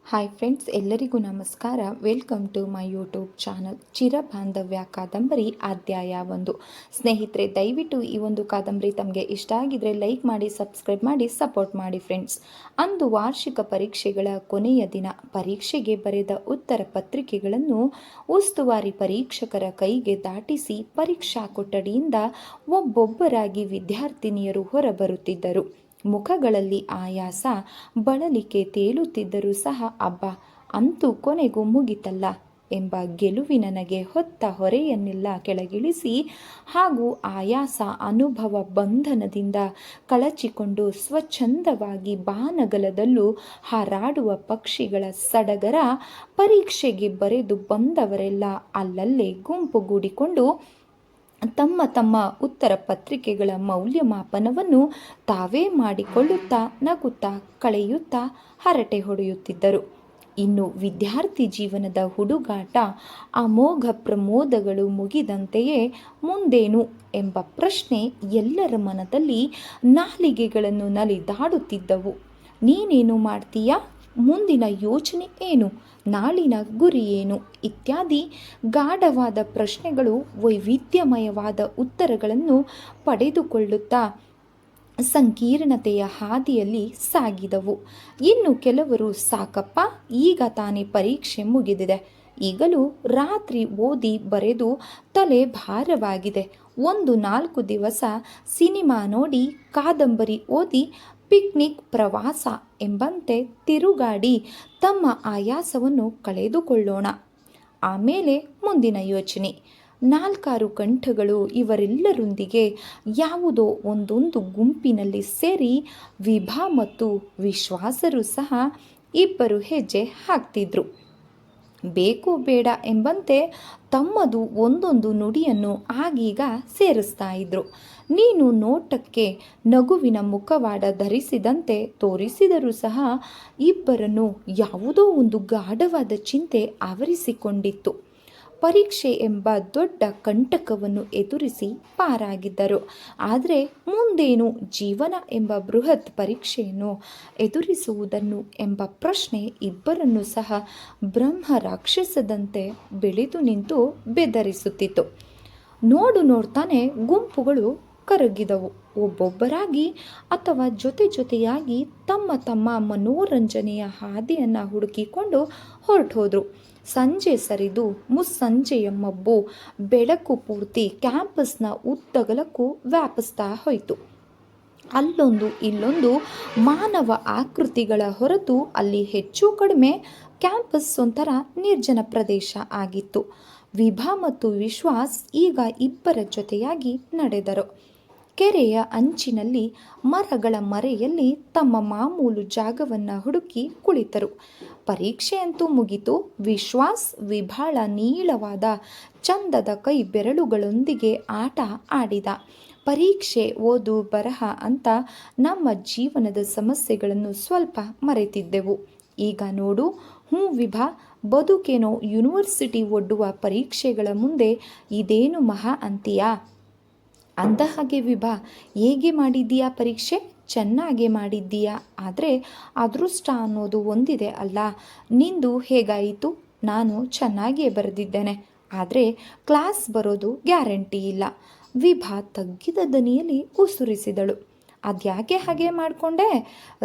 Hi friends, ಎಲ್ಲರಿಗೂ ನಮಸ್ಕಾರ. Welcome to my YouTube channel Chirabandhavya ಕಾದಂಬರಿ ಅಧ್ಯಾಯ 1. ಸ್ನೇಹಿತರೆ, ದಯವಿಟ್ಟು ಈ ಒಂದು ಕಾದಂಬರಿ ತಮಗೆ ಇಷ್ಟ ಆಗಿದ್ರೆ ಲೈಕ್ ಮಾಡಿ, ಸಬ್ಸ್ಕ್ರೈಬ್ ಮಾಡಿ, ಸಪೋರ್ಟ್ ಮಾಡಿ ಫ್ರೆಂಡ್ಸ್. ಅಂದು ವಾರ್ಷಿಕ ಪರೀಕ್ಷೆಗಳ ಕೊನೆಯ ದಿನ. ಪರೀಕ್ಷೆಗೆ ಬರೆದ ಉತ್ತರ ಪತ್ರಿಕೆಗಳನ್ನು ಉಸ್ತುವಾರಿ ಪರೀಕ್ಷಕರ ಕೈಗೆ ದಾಟಿಸಿ ಪರೀಕ್ಷಾ ಕೊಠಡಿಯಿಂದ ಒಬ್ಬೊಬ್ಬರಾಗಿ ವಿದ್ಯಾರ್ಥಿನಿಯರು ಹೊರಬರುತ್ತಿದ್ದರು. ಮುಖಗಳಲ್ಲಿ ಆಯಾಸ, ಬಳಲಿಕೆ ತೇಲುತ್ತಿದ್ದರೂ ಸಹ ಅಬ್ಬಾ, ಅಂತೂ ಕೊನೆಗೂ ಮುಗಿತಲ್ಲ ಎಂಬ ಗೆಲುವಿನ ನನಗೆ ಹೊತ್ತ ಹೊರೆಯನ್ನೆಲ್ಲ ಕೆಳಗಿಳಿಸಿ ಹಾಗೂ ಆಯಾಸ ಅನುಭವ ಬಂಧನದಿಂದ ಕಳಚಿಕೊಂಡು ಸ್ವಚ್ಛಂದವಾಗಿ ಬಾನಗಲದಲ್ಲೂ ಹಾರಾಡುವ ಪಕ್ಷಿಗಳ ಸಡಗರ. ಪರೀಕ್ಷೆಗೆ ಬರೆದು ಬಂದವರೆಲ್ಲ ಅಲ್ಲಲ್ಲೇ ಗುಂಪುಗೂಡಿಕೊಂಡು ತಮ್ಮ ತಮ್ಮ ಉತ್ತರ ಪತ್ರಿಕೆಗಳ ಮೌಲ್ಯಮಾಪನವನ್ನು ತಾವೇ ಮಾಡಿಕೊಳ್ಳುತ್ತಾ ನಗುತ್ತಾ ಕಳೆಯುತ್ತಾ ಹರಟೆ ಹೊಡೆಯುತ್ತಿದ್ದರು. ಇನ್ನು ವಿದ್ಯಾರ್ಥಿ ಜೀವನದ ಹುಡುಗಾಟ ಅಮೋಘ ಪ್ರಮೋದಗಳು ಮುಗಿದಂತೆಯೇ ಮುಂದೇನು ಎಂಬ ಪ್ರಶ್ನೆ ಎಲ್ಲರ ಮನದಲ್ಲಿ ನಾಲಿಗೆಗಳನ್ನು ನಲಿದಾಡುತ್ತಿದ್ದವು. ನೀನೇನು ಮಾಡ್ತೀಯಾ? ಮುಂದಿನ ಯೋಚನೆ ಏನು? ನಾಳಿನ ಗುರಿ ಏನು? ಇತ್ಯಾದಿ ಗಾಢವಾದ ಪ್ರಶ್ನೆಗಳು ವೈವಿಧ್ಯಮಯವಾದ ಉತ್ತರಗಳನ್ನು ಪಡೆದುಕೊಳ್ಳುತ್ತಾ ಸಂಕೀರ್ಣತೆಯ ಹಾದಿಯಲ್ಲಿ ಸಾಗಿದವು. ಇನ್ನು ಕೆಲವರು, ಸಾಕಪ್ಪ, ಈಗ ತಾನೇ ಪರೀಕ್ಷೆ ಮುಗಿದಿದೆ, ಈಗಲೂ ರಾತ್ರಿ ಓದಿ ಬರೆದು ತಲೆ ಭಾರವಾಗಿದೆ, 1-4 ದಿವಸ ಸಿನಿಮಾ ನೋಡಿ, ಕಾದಂಬರಿ ಓದಿ, ಪಿಕ್ನಿಕ್, ಪ್ರವಾಸ ಎಂಬಂತೆ ತಿರುಗಾಡಿ ತಮ್ಮ ಆಯಾಸವನ್ನು ಕಳೆದುಕೊಳ್ಳೋಣ, ಆಮೇಲೆ ಮುಂದಿನ ಯೋಚನೆ. 4-6 ಕಂಠಗಳು ಇವರೆಲ್ಲರೊಂದಿಗೆ ಯಾವುದೋ ಒಂದೊಂದು ಗುಂಪಿನಲ್ಲಿ ಸೇರಿ ವಿಭಾ ಮತ್ತು ವಿಶ್ವಾಸರು ಸಹ ಇಬ್ಬರು ಹೆಜ್ಜೆ ಹಾಕ್ತಿದ್ರು. ಬೇಕು ಬೇಡ ಎಂಬಂತೆ ತಮ್ಮದು ಒಂದೊಂದು ನುಡಿಯನ್ನು ಆಗೀಗ ಸೇರಿಸ್ತಾ ಇದ್ರು. ನೀನು ನೋಟಕ್ಕೆ ನಗುವಿನ ಮುಖವಾಡ ಧರಿಸಿದಂತೆ ತೋರಿಸಿದರೂ ಸಹ ಇಬ್ಬರನ್ನು ಯಾವುದೋ ಒಂದು ಗಾಢವಾದ ಚಿಂತೆ ಆವರಿಸಿಕೊಂಡಿತ್ತು. ಪರೀಕ್ಷೆ ಎಂಬ ದೊಡ್ಡ ಕಂಟಕವನ್ನು ಎದುರಿಸಿ ಪಾರಾಗಿದ್ದರು. ಆದರೆ ಮುಂದೇನು? ಜೀವನ ಎಂಬ ಬೃಹತ್ ಪರೀಕ್ಷೆಯನ್ನು ಎದುರಿಸುವುದನ್ನು ಎಂಬ ಪ್ರಶ್ನೆ ಇಬ್ಬರನ್ನು ಸಹ ಬ್ರಹ್ಮ ರಾಕ್ಷಸದಂತೆ ಬೆಳೆದು ನಿಂತು ಬೆದರಿಸುತ್ತಿತ್ತು. ನೋಡ್ತಾನೆ ಗುಂಪುಗಳು ಕರಗಿದವು. ಒಬ್ಬೊಬ್ಬರಾಗಿ ಅಥವಾ ಜೊತೆ ಜೊತೆಯಾಗಿ ತಮ್ಮ ತಮ್ಮ ಮನೋರಂಜನೆಯ ಹಾದಿಯನ್ನು ಹುಡುಕಿಕೊಂಡು ಹೊರಟೋದ್ರು. ಸಂಜೆ ಸರಿದು ಮುಸ್ಸಂಜೆಯ ಮಬ್ಬು ಬೆಳಕು ಪೂರ್ತಿ ಕ್ಯಾಂಪಸ್ನ ಉದ್ದಗಲಕ್ಕೂ ವ್ಯಾಪಿಸ್ತಾ ಹೋಯಿತು. ಅಲ್ಲೊಂದು ಇಲ್ಲೊಂದು ಮಾನವ ಆಕೃತಿಗಳ ಹೊರತು ಅಲ್ಲಿ ಹೆಚ್ಚು ಕಡಿಮೆ ಕ್ಯಾಂಪಸ್ ಒಂಥರ ನಿರ್ಜನ ಪ್ರದೇಶ ಆಗಿತ್ತು. ವಿಭಾ ಮತ್ತು ವಿಶ್ವಾಸ್ ಈಗ ಇಬ್ಬರ ಜೊತೆಯಾಗಿ ನಡೆದರು. ಕೆರೆಯ ಅಂಚಿನಲ್ಲಿ ಮರಗಳ ಮರೆಯಲ್ಲಿ ತಮ್ಮ ಮಾಮೂಲು ಜಾಗವನ್ನು ಹುಡುಕಿ ಕುಳಿತರು. ಪರೀಕ್ಷೆ ಅಂತೂ ಮುಗಿತು. ವಿಶ್ವಾಸ್ ವಿಭಾಳ ನೀಳವಾದ ಚಂದದ ಕೈ ಬೆರಳುಗಳೊಂದಿಗೆ ಆಟ ಆಡಿದ. ಪರೀಕ್ಷೆ, ಓದು, ಬರಹ ಅಂತ ನಮ್ಮ ಜೀವನದ ಸಮಸ್ಯೆಗಳನ್ನು ಸ್ವಲ್ಪ ಮರೆತಿದ್ದೆವು. ಈಗ ನೋಡು, ವಿಭಾ, ಬದುಕೇನೋ ಯೂನಿವರ್ಸಿಟಿ ಒಡ್ಡುವ ಪರೀಕ್ಷೆಗಳ ಮುಂದೆ ಇದೇನು ಮಹಾ ಅಂತೀಯಾ? ಅಂದ ಹಾಗೆ ವಿಭಾ, ಹೇಗೆ ಮಾಡಿದ್ದೀಯಾ ಪರೀಕ್ಷೆ? ಚೆನ್ನಾಗೇ ಮಾಡಿದ್ದೀಯಾ. ಆದರೆ ಅದೃಷ್ಟ ಅನ್ನೋದು ಒಂದಿದೆ ಅಲ್ಲ. ನಿಂದು ಹೇಗಾಯಿತು? ನಾನು ಚೆನ್ನಾಗಿಯೇ ಬರೆದಿದ್ದೇನೆ, ಆದರೆ ಕ್ಲಾಸ್ ಬರೋದು ಗ್ಯಾರಂಟಿ ಇಲ್ಲ. ವಿಭಾ ತಗ್ಗಿದ ದನಿಯಲ್ಲಿ ಉಸುರಿಸಿದಳು. ಅದ್ಯಾಕೆ ಹಾಗೆ ಮಾಡಿಕೊಂಡೆ?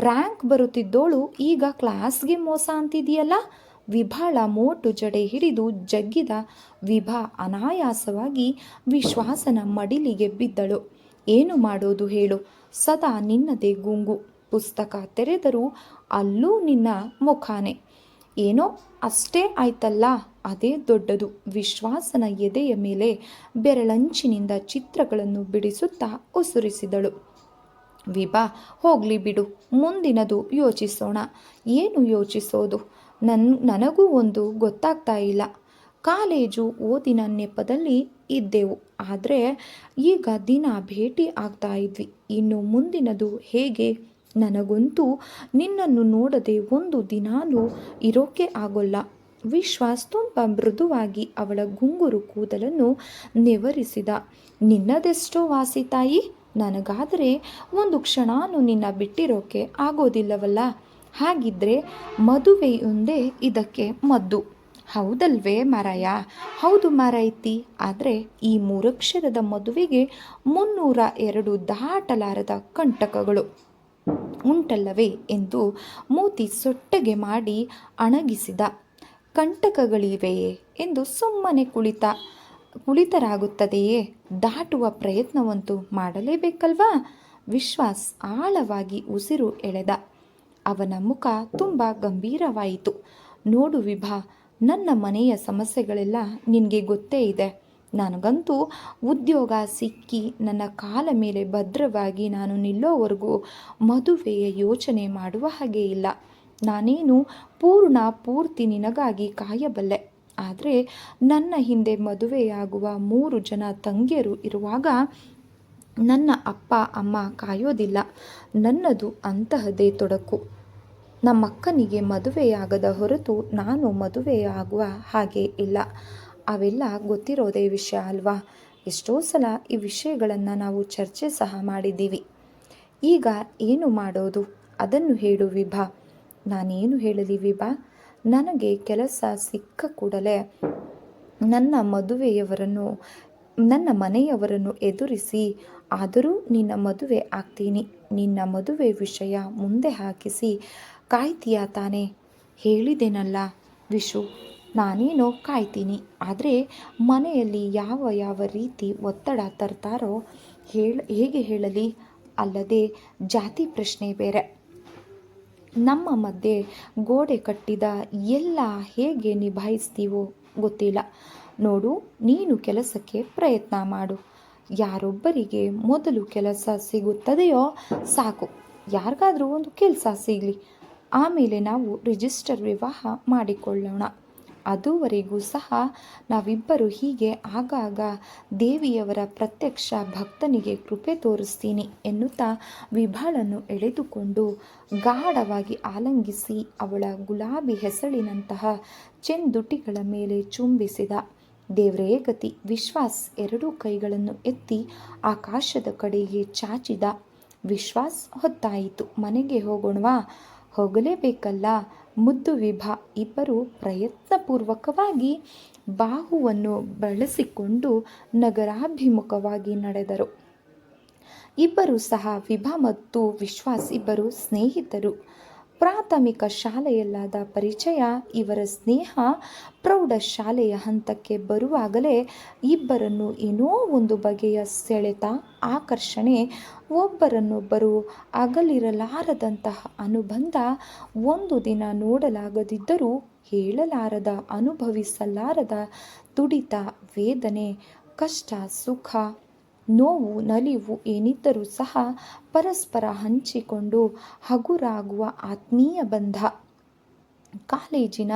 ರ್ಯಾಂಕ್ ಬರುತ್ತಿದ್ದೋಳು ಈಗ ಕ್ಲಾಸ್ಗೆ ಮೋಸ ಅಂತಿದೆಯಲ್ಲ. ವಿಭಾಳ ಮೋಟು ಜಡೆ ಹಿಡಿದು ಜಗ್ಗಿದ ವಿಭಾ ಅನಾಯಾಸವಾಗಿ ವಿಶ್ವಾಸನ ಮಡಿಲಿಗೆ ಬಿದ್ದಳು. ಏನು ಮಾಡೋದು ಹೇಳು? ಸದಾ ನಿನ್ನದೇ ಗುಂಗು. ಪುಸ್ತಕ ತೆರೆದರೂ ಅಲ್ಲೂ ನಿನ್ನ ಮುಖಾನೆ. ಏನೋ ಅಷ್ಟೇ ಆಯ್ತಲ್ಲ, ಅದೇ ದೊಡ್ಡದು. ವಿಶ್ವಾಸನ ಎದೆಯ ಮೇಲೆ ಬೆರಳಂಚಿನಿಂದ ಚಿತ್ರಗಳನ್ನು ಬಿಡಿಸುತ್ತಾ ಉಸುರಿಸಿದಳು. ವಿಭಾ, ಹೋಗ್ಲಿ ಬಿಡು, ಮುಂದಿನದು ಯೋಚಿಸೋಣ. ಏನು ಯೋಚಿಸೋದು? ನನಗೂ ಒಂದು ಗೊತ್ತಾಗ್ತಾ ಇಲ್ಲ. ಕಾಲೇಜು ಓದಿನ ನೆಪದಲ್ಲಿ ಇದ್ದೆವು, ಆದರೆ ಈಗ ದಿನ ಭೇಟಿ ಆಗ್ತಾ ಇದ್ವಿ. ಇನ್ನು ಮುಂದಿನದು ಹೇಗೆ? ನನಗಂತೂ ನಿನ್ನನ್ನು ನೋಡದೆ ಒಂದು ದಿನಾಲೂ ಇರೋಕೆ ಆಗೋಲ್ಲ. ವಿಶ್ವಾಸ್ ತುಂಬ ಮೃದುವಾಗಿ ಅವಳ ಗುಂಗುರು ಕೂದಲನ್ನು ನೆವರಿಸಿದ. ನಿನ್ನದೆಷ್ಟೋ ವಾಸಿ ತಾಯಿ. ನನಗಾದರೆ ಒಂದು ಕ್ಷಣನೂ ನಿನ್ನ ಬಿಟ್ಟಿರೋಕೆ ಆಗೋದಿಲ್ಲವಲ್ಲ. ಹಾಗಿದ್ರೆ ಮದುವೆಯೊಂದೇ ಇದಕ್ಕೆ ಮದ್ದು, ಹೌದಲ್ವೇ ಮಾರಾಯ? ಹೌದು ಮಾರಾಯ್ತಿ. ಆದರೆ ಈ ಮೂರಕ್ಷರದ ಮದುವೆಗೆ 302 ದಾಟಲಾರದ ಕಂಟಕಗಳು ಉಂಟಲ್ಲವೇ ಎಂದು ಮೂತಿ ಸೊಟ್ಟಗೆ ಮಾಡಿ ಅಣಗಿಸಿದ. ಕಂಟಕಗಳಿವೆಯೇ ಎಂದು ಸುಮ್ಮನೆ ಕುಳಿತರಾಗುತ್ತದೆಯೇ? ದಾಟುವ ಪ್ರಯತ್ನವಂತೂ ಮಾಡಲೇಬೇಕಲ್ವಾ? ವಿಶ್ವಾಸ್ ಆಳವಾಗಿ ಉಸಿರು ಎಳೆದ. ಅವನ ಮುಖ ತುಂಬ ಗಂಭೀರವಾಯಿತು. ನೋಡು ವಿಭಾ, ನನ್ನ ಮನೆಯ ಸಮಸ್ಯೆಗಳೆಲ್ಲ ನಿನಗೆ ಗೊತ್ತೇ ಇದೆ. ನನಗಂತೂ ಉದ್ಯೋಗ ಸಿಕ್ಕಿ ನನ್ನ ಕಾಲ ಮೇಲೆ ಭದ್ರವಾಗಿ ನಾನು ನಿಲ್ಲೋವರೆಗೂ ಮದುವೆಯ ಯೋಚನೆ ಮಾಡುವ ಹಾಗೆ ಇಲ್ಲ. ನಾನೇನು ಪೂರ್ತಿ ನಿನಗಾಗಿ ಕಾಯಬಲ್ಲೆ. ಆದರೆ ನನ್ನ ಹಿಂದೆ ಮದುವೆಯಾಗುವ 3 ಜನ ತಂಗಿಯರು ಇರುವಾಗ ನನ್ನ ಅಪ್ಪ ಅಮ್ಮ ಕಾಯೋದಿಲ್ಲ. ನನ್ನದು ಅಂತಹದೇ ತೊಡಕು. ನಮ್ಮಕ್ಕನಿಗೆ ಮದುವೆಯಾಗದ ಹೊರತು ನಾನು ಮದುವೆಯಾಗುವ ಹಾಗೆ ಇಲ್ಲ. ಅವೆಲ್ಲ ಗೊತ್ತಿರೋದೇ ವಿಷಯ ಅಲ್ವಾ? ಎಷ್ಟೋ ಸಲ ಈ ವಿಷಯಗಳನ್ನು ನಾವು ಚರ್ಚೆ ಸಹ ಮಾಡಿದ್ದೀವಿ. ಈಗ ಏನು ಮಾಡೋದು ಅದನ್ನು ಹೇಳು ವಿಭಾ. ನಾನೇನು ಹೇಳಲಿ ವಿಭಾ? ನನಗೆ ಕೆಲಸ ಸಿಕ್ಕ ಕೂಡಲೇ ನನ್ನ ಮನೆಯವರನ್ನು ಎದುರಿಸಿ ಆದರೂ ನಿನ್ನ ಮದುವೆ ಆಗ್ತೀನಿ, ನಿನ್ನ ಮದುವೆ ವಿಷಯ ಮುಂದೆ ಹಾಕಿಸಿ ಕಾಯ್ತೀಯ ತಾನೇ? ಹೇಳಿದೆನಲ್ಲ ವಿಶು, ನಾನೇನೋ ಕಾಯ್ತೀನಿ. ಆದರೆ ಮನೆಯಲ್ಲಿ ಯಾವ ರೀತಿ ಒತ್ತಡ ತರ್ತಾರೋ ಹೇಗೆ ಹೇಳಲಿ? ಅಲ್ಲದೆ ಜಾತಿ ಪ್ರಶ್ನೆ ಬೇರೆ. ನಮ್ಮ ಮಧ್ಯೆ ಗೋಡೆ ಕಟ್ಟಿದ ಎಲ್ಲ ಹೇಗೆ ನಿಭಾಯಿಸ್ತೀವೋ ಗೊತ್ತಿಲ್ಲ. ನೋಡು, ನೀನು ಕೆಲಸಕ್ಕೆ ಪ್ರಯತ್ನ ಮಾಡು. ಯಾರೊಬ್ಬರಿಗೆ ಮೊದಲು ಕೆಲಸ ಸಿಗುತ್ತದೆಯೋ ಸಾಕು, ಯಾರಿಗಾದರೂ ಒಂದು ಕೆಲಸ ಸಿಗಲಿ. ಆಮೇಲೆ ನಾವು ರಿಜಿಸ್ಟರ್ ವಿವಾಹ ಮಾಡಿಕೊಳ್ಳೋಣ. ಅದುವರೆಗೂ ಸಹ ನಾವಿಬ್ಬರು ಹೀಗೆ ಆಗಾಗ ದೇವಿಯವರ ಪ್ರತ್ಯಕ್ಷ ಭಕ್ತನಿಗೆ ಕೃಪೆ ತೋರಿಸ್ತೀನಿ ಎನ್ನುತ್ತಾ ವಿಭಾಳನ್ನು ಎಳೆದುಕೊಂಡು ಗಾಢವಾಗಿ ಆಲಂಗಿಸಿ ಅವಳ ಗುಲಾಬಿ ಹೆಸಳಿನಂತಹ ಚೆಂದುಟಿಗಳ ಮೇಲೆ ಚುಂಬಿಸಿದ. ದೇವ್ರೇ ಗತಿ. ವಿಶ್ವಾಸ್ 2 ಕೈಗಳನ್ನು ಎತ್ತಿ ಆಕಾಶದ ಕಡೆಗೆ ಚಾಚಿದ. ವಿಶ್ವಾಸ್, ಹೊತ್ತಾಯಿತು, ಮನೆಗೆ ಹೋಗೋಣವಾ? ಹೋಗಲೇಬೇಕಲ್ಲ ಮುದ್ದು ವಿಭಾ. ಇಬ್ಬರು ಪ್ರಯತ್ನಪೂರ್ವಕವಾಗಿ ಬಾಹುವನ್ನು ಬಳಸಿಕೊಂಡು ನಗರಾಭಿಮುಖವಾಗಿ ನಡೆದರು. ಇಬ್ಬರು ಸಹ ವಿಭಾ ಮತ್ತು ವಿಶ್ವಾಸ್ ಇಬ್ಬರು ಸ್ನೇಹಿತರು. ಪ್ರಾಥಮಿಕ ಶಾಲೆಯಲ್ಲಾದ ಪರಿಚಯ. ಇವರ ಸ್ನೇಹ ಪ್ರೌಢಶಾಲೆಯ ಹಂತಕ್ಕೆ ಬರುವಾಗಲೇ ಇಬ್ಬರನ್ನು ಏನೋ ಒಂದು ಬಗೆಯ ಸೆಳೆತ, ಆಕರ್ಷಣೆ, ಒಬ್ಬರನ್ನೊಬ್ಬರು ಅಗಲಿರಲಾರದಂತಹ ಅನುಬಂಧ, ಒಂದು ದಿನ ನೋಡಲಾಗದಿದ್ದರೂ ಹೇಳಲಾರದ, ಅನುಭವಿಸಲಾರದ ತುಡಿತ, ವೇದನೆ, ಕಷ್ಟ, ಸುಖ, ನೋವು, ನಲಿವು ಏನಿದ್ದರೂ ಸಹ ಪರಸ್ಪರ ಹಂಚಿಕೊಂಡು ಹಗುರಾಗುವ ಆತ್ಮೀಯ ಬಂಧ. ಕಾಲೇಜಿನ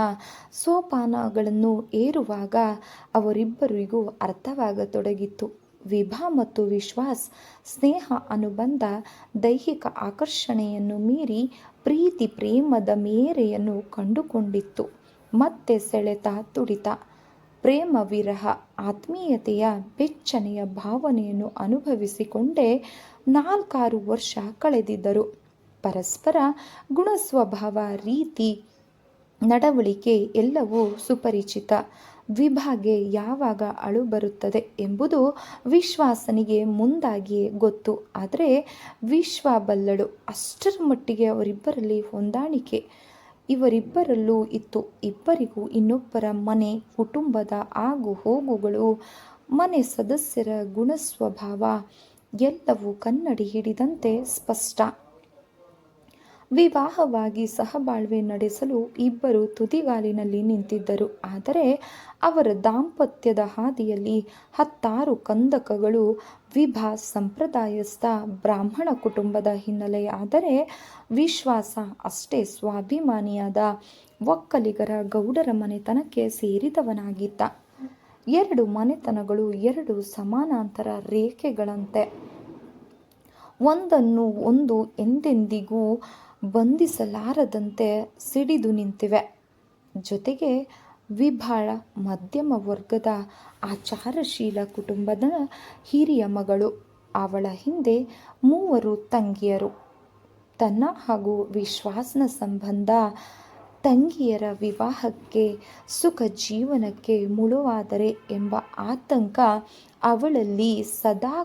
ಸೋಪಾನಗಳನ್ನು ಏರುವಾಗ ಅವರಿಬ್ಬರಿಗೂ ಅರ್ಥವಾಗತೊಡಗಿತ್ತು. ವಿಭಾ ಮತ್ತು ವಿಶ್ವಾಸ್ ಸ್ನೇಹ, ಅನುಬಂಧ, ದೈಹಿಕ ಆಕರ್ಷಣೆಯನ್ನು ಮೀರಿ ಪ್ರೀತಿ ಪ್ರೇಮದ ಮೇರೆಯನ್ನು ಕಂಡುಕೊಂಡಿತ್ತು. ಮತ್ತೆ ಸೆಳೆತ, ತುಡಿತ, ಪ್ರೇಮ ವಿರಹ, ಆತ್ಮೀಯತೆಯ ಬೆಚ್ಚನೆಯ ಭಾವನೆಯನ್ನು ಅನುಭವಿಸಿಕೊಂಡೇ 4-6 ವರ್ಷ ಕಳೆದಿದ್ದರು. ಪರಸ್ಪರ ಗುಣಸ್ವಭಾವ, ರೀತಿ, ನಡವಳಿಕೆ ಎಲ್ಲವೂ ಸುಪರಿಚಿತ. ವಿಭಾಗೆ ಯಾವಾಗ ಅಳು ಬರುತ್ತದೆ ಎಂಬುದು ವಿಶ್ವಾಸನಿಗೆ ಮುಂದಾಗಿಯೇ ಗೊತ್ತು. ಆದರೆ ವಿಶ್ವ ಬಲ್ಲಳು. ಅಷ್ಟರ ಮಟ್ಟಿಗೆ ಅವರಿಬ್ಬರಲ್ಲಿ ಹೊಂದಾಣಿಕೆ ಇವರಿಬ್ಬರಲ್ಲೂ ಇತ್ತು. ಇಬ್ಬರಿಗೂ ಇನ್ನೊಬ್ಬರ ಮನೆ, ಕುಟುಂಬದ ಆಗು ಹೋಗುಗಳು, ಮನೆ ಸದಸ್ಯರ ಗುಣಸ್ವಭಾವ ಎಲ್ಲವೂ ಕನ್ನಡಿ ಹಿಡಿದಂತೆ ಸ್ಪಷ್ಟ. ವಿವಾಹವಾಗಿ ಸಹಬಾಳ್ವೆ ನಡೆಸಲು ಇಬ್ಬರು ತುದಿಗಾಲಿನಲ್ಲಿ ನಿಂತಿದ್ದರು. ಆದರೆ ಅವರ ದಾಂಪತ್ಯದ ಹಾದಿಯಲ್ಲಿ 10 ಕಂದಕಗಳು. ವಿಭಾ ಸಂಪ್ರದಾಯಸ್ಥ ಬ್ರಾಹ್ಮಣ ಕುಟುಂಬದ ಹಿನ್ನೆಲೆಯಾದರೆ ವಿಶ್ವಾಸ ಅಷ್ಟೇ ಸ್ವಾಭಿಮಾನಿಯಾದ ಒಕ್ಕಲಿಗರ ಗೌಡರ ಮನೆತನಕ್ಕೆ ಸೇರಿದವನಾಗಿದ್ದ. 2 ಮನೆತನಗಳು 2 ಸಮಾನಾಂತರ ರೇಖೆಗಳಂತೆ ಒಂದನ್ನು ಒಂದು ಎಂದೆಂದಿಗೂ ಬಂಧಿಸಲಾರದಂತೆ ಸಿಡಿದು ನಿಂತಿವೆ. ಜೊತೆಗೆ ವಿಭಾಳ ಮಧ್ಯಮ ವರ್ಗದ ಆಚಾರಶೀಲ ಕುಟುಂಬದ ಹಿರಿಯ ಮಗಳು. ಅವಳ ಹಿಂದೆ 3 ತಂಗಿಯರು. ತನ್ನ ಹಾಗೂ ವಿಶ್ವಾಸನ ಸಂಬಂಧ, ತಂಗಿಯರ ವಿವಾಹಕ್ಕೆ, ಸುಖ ಜೀವನಕ್ಕೆ ಮುಳುವಾದರೆ ಎಂಬ ಆತಂಕ ಅವಳಲ್ಲಿ ಸದಾ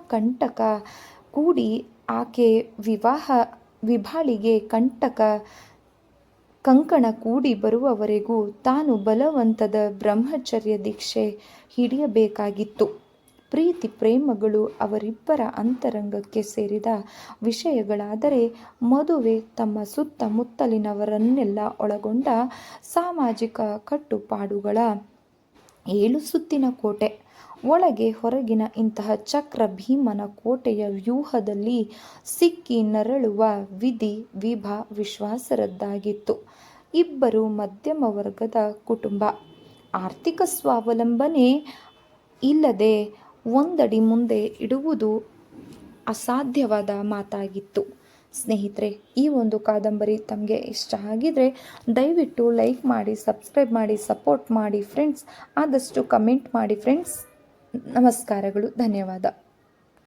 ಕೂಡಿ ಆಕೆ ವಿಭಾಳಿಗೆ ಕಂಕಣ ಕೂಡಿ ಬರುವವರೆಗೂ ತಾನು ಬಲವಂತದ ಬ್ರಹ್ಮಚರ್ಯ ದೀಕ್ಷೆ ಹಿಡಿಯಬೇಕಾಗಿತ್ತು. ಪ್ರೀತಿ ಪ್ರೇಮಗಳು ಅವರಿಬ್ಬರ ಅಂತರಂಗಕ್ಕೆ ಸೇರಿದ ವಿಷಯಗಳಾದರೆ, ಮದುವೆ ತಮ್ಮ ಸುತ್ತಮುತ್ತಲಿನವರನ್ನೆಲ್ಲ ಒಳಗೊಂಡ ಸಾಮಾಜಿಕ ಕಟ್ಟುಪಾಡುಗಳ 7 ಸುತ್ತಿನ ಕೋಟೆ. ಒಳಗೆ ಹೊರಗಿನ ಇಂತಹ ಚಕ್ರ ಭೀಮನ ಕೋಟೆಯ ವ್ಯೂಹದಲ್ಲಿ ಸಿಕ್ಕಿ ನರಳುವ ವಿಧಿ ವಿಶ್ವಾಸರದ್ದಾಗಿತ್ತು. ಇಬ್ಬರು ಮಧ್ಯಮ ವರ್ಗದ ಕುಟುಂಬ. ಆರ್ಥಿಕ ಸ್ವಾವಲಂಬನೆ ಇಲ್ಲದೆ ಒಂದಡಿ ಮುಂದೆ ಇಡುವುದು ಅಸಾಧ್ಯವಾದ ಮಾತಾಗಿತ್ತು. ಸ್ನೇಹಿತರೆ, ಈ ಒಂದು ಕಾದಂಬರಿ ತಮಗೆ ಇಷ್ಟ ಆಗಿದ್ರೆ ದಯವಿಟ್ಟು ಲೈಕ್ ಮಾಡಿ, ಸಬ್ಸ್ಕ್ರೈಬ್ ಮಾಡಿ, ಸಪೋರ್ಟ್ ಮಾಡಿ ಫ್ರೆಂಡ್ಸ್. ಆದಷ್ಟು ಕಮೆಂಟ್ ಮಾಡಿ ಫ್ರೆಂಡ್ಸ್. ನಮಸ್ಕಾರಗಳು, ಧನ್ಯವಾದ.